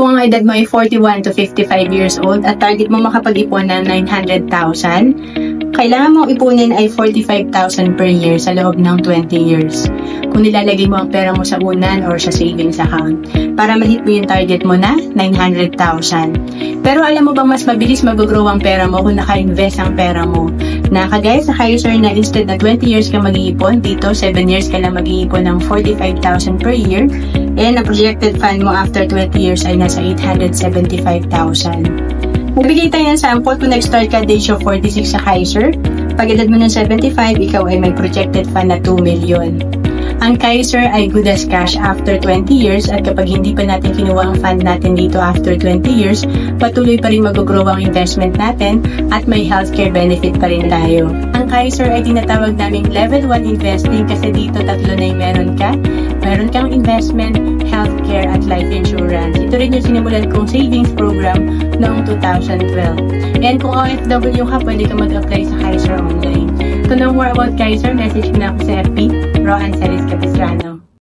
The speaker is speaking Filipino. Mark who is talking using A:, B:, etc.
A: Kung ang edad mo ay 41 to 55 years old at target mo makapag-ipon ng 900,000, kailangan mong ipunin ay 45,000 per year sa loob ng 20 years. Kung nilalagay mo ang pera mo sa unan or sa savings account para ma-hit mo yung target mo na 900,000. Pero alam mo bang mas mabilis mag-grow ang pera mo kung naka-invest ang pera mo? Na kagaya sa Kaiser na instead na 20 years ka mag-iipon, dito 7 years ka lang mag-iipon ng 45,000 per year, and ang projected fund mo after 20 years ay nasa 875,000. Magbigay tayo ng sample kung nag-start ka at age of 46 sa Kaiser. Pag edad mo ng 75, ikaw ay may projected fund na 2 million. Ang Kaiser ay good as cash after 20 years at kapag hindi pa natin kinuha ang fund natin dito after 20 years, patuloy pa rin mag-grow ang investment natin at may healthcare benefit pa rin tayo. Ang Kaiser ay tinatawag naming level 1 investing kasi dito tatlo na yung meron ka. Meron kang investment, healthcare at life insurance. Ito rin yung sinimulan kong savings program noong 2012. And kung OFW ka, pwede ka mag-apply sa Kaiser online. To know more about Kaiser, message mo na ako sa FB, Roan Celis Capistrano.